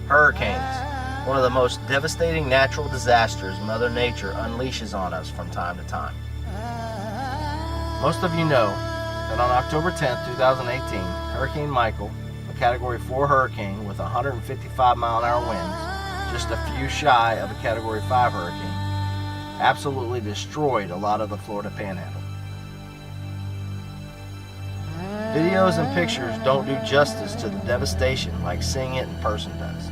Hurricanes, one of the most devastating natural disasters Mother Nature unleashes on us from time to time. Most of you know that on October 10, 2018, Hurricane Michael, a Category 4 hurricane with 155-mile-an-hour winds, just a few shy of a Category 5 hurricane, absolutely destroyed a lot of the Florida Panhandle. Videos and pictures don't do justice to the devastation like seeing it in person does.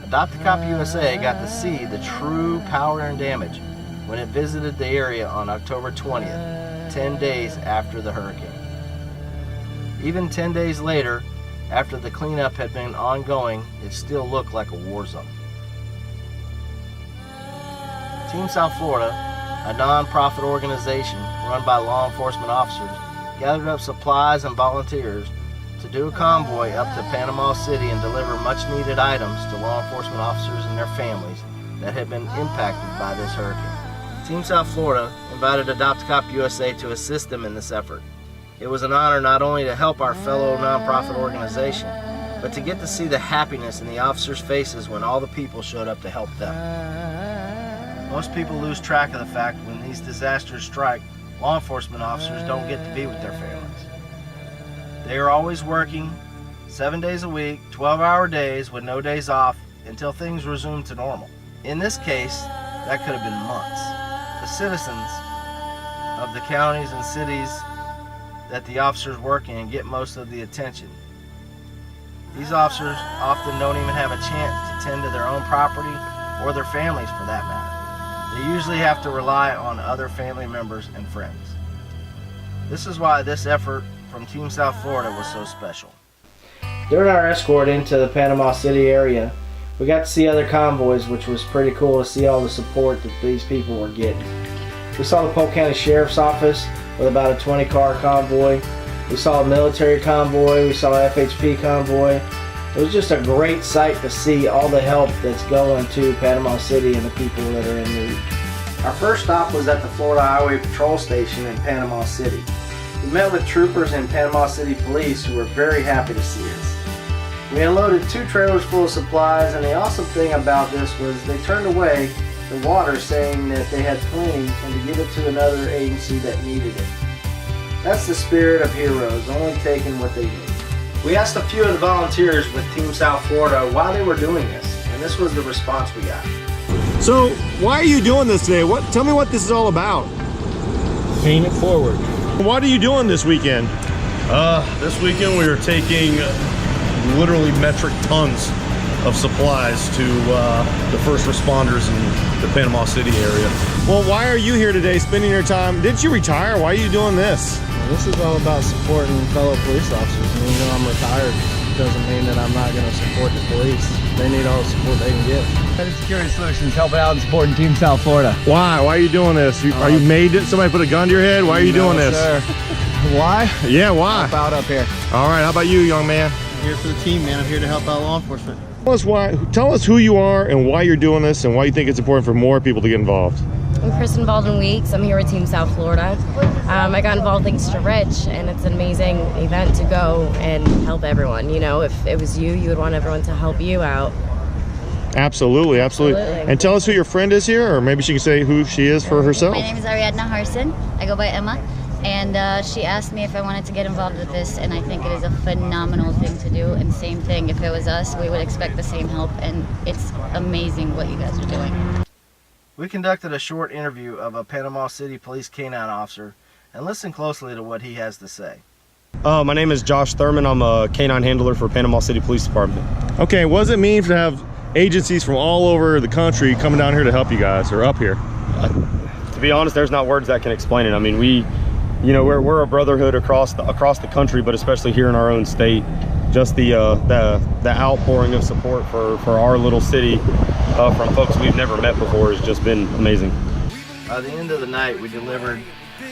Adopt a Cop USA got to see the true power and damage when it visited the area on October 20th, 10 days after the hurricane. Even 10 days later, after the cleanup had been ongoing, it still looked like a war zone. Team South Florida, a non-profit organization run by law enforcement officers, gathered up supplies and volunteers to do a convoy up to Panama City and deliver much-needed items to law enforcement officers and their families that had been impacted by this hurricane. Team South Florida invited Adopt a Cop USA to assist them in this effort. It was an honor not only to help our fellow nonprofit organization, but to get to see the happiness in the officers' faces when all the people showed up to help them. Most people lose track of the fact when these disasters strike, law enforcement officers don't get to be with their families. They are always working 7 days a week, 12-hour days with no days off until things resume to normal. In this case, that could have been months. The citizens of the counties and cities that the officers work in get most of the attention. These officers often don't even have a chance to tend to their own property or their families for that matter. They usually have to rely on other family members and friends. This is why this effort from Team South Florida was so special. During our escort into the Panama City area, we got to see other convoys, which was pretty cool to see all the support that these people were getting. We saw the Polk County Sheriff's Office with about a 20-car convoy. We saw a military convoy. We saw an FHP convoy. It was just a great sight to see all the help that's going to Panama City and the people that are in need. Our first stop was at the Florida Highway Patrol Station in Panama City. We met with troopers in Panama City Police who were very happy to see us. We unloaded 2 trailers full of supplies, and the awesome thing about this was they turned away the water saying that they had plenty and to give it to another agency that needed it. That's the spirit of heroes, only taking what they need. We asked a few of the volunteers with Team South Florida why they were doing this, and this was the response we got. So, why are you doing this today? Tell me what this is all about. Paying it forward. What are you doing this weekend? This weekend we are taking literally metric tons of supplies to the first responders in the Panama City area. Well, why are you here today spending your time? Didn't you retire? Why are you doing this? This is all about supporting fellow police officers. I mean, even though I'm retired, doesn't mean that I'm not going to support the police. They need all the support they can get. Better Security Solutions helping out and supporting Team South Florida. Why? Why are you doing this? Are you made it? Somebody put a gun to your head? Why are you doing this? Sir. Why? Yeah, why? Help out up here. All right, how about you, young man? I'm here for the team, man. I'm here to help out law enforcement. Tell us who you are and why you're doing this and why you think it's important for more people to get involved. I'm Kristen Baldwin-Weeks. I'm here with Team South Florida. I got involved thanks to Rich, and it's an amazing event to go and help everyone. You know, if it was you, you would want everyone to help you out. Absolutely, absolutely. And tell us who your friend is here, or maybe she can say who she is for herself. My name is Ariadna Harson. I go by Emma. And she asked me if I wanted to get involved with this, and I think it is a phenomenal thing to do. And same thing, if it was us, we would expect the same help, and it's amazing what you guys are doing. We conducted a short interview of a Panama City Police K-9 officer and listened closely to what he has to say. My name is Josh Thurman. I'm a K-9 handler for Panama City Police Department. Okay, what does it mean to have agencies from all over the country coming down here to help you guys, or up here? To be honest, there's not words that can explain it. I mean, we're a brotherhood across the country, but especially here in our own state. Just the outpouring of support for our little city from folks we've never met before has just been amazing. By the end of the night, we delivered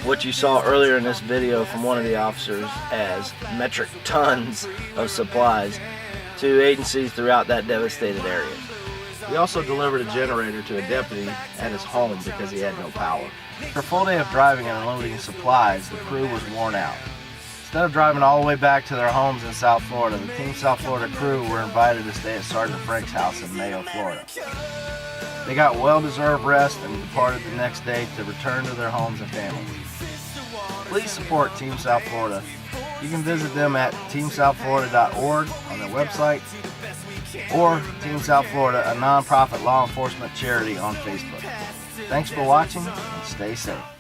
what you saw earlier in this video from one of the officers as metric tons of supplies to agencies throughout that devastated area. We also delivered a generator to a deputy at his home because he had no power. After a full day of driving and unloading supplies, the crew was worn out. Instead of driving all the way back to their homes in South Florida, the Team South Florida crew were invited to stay at Sergeant Frank's house in Mayo, Florida. They got well-deserved rest and departed the next day to return to their homes and families. Please support Team South Florida. You can visit them at teamsouthflorida.org on their website, or Team South Florida, a non-profit law enforcement charity, on Facebook. Thanks for watching, and stay safe.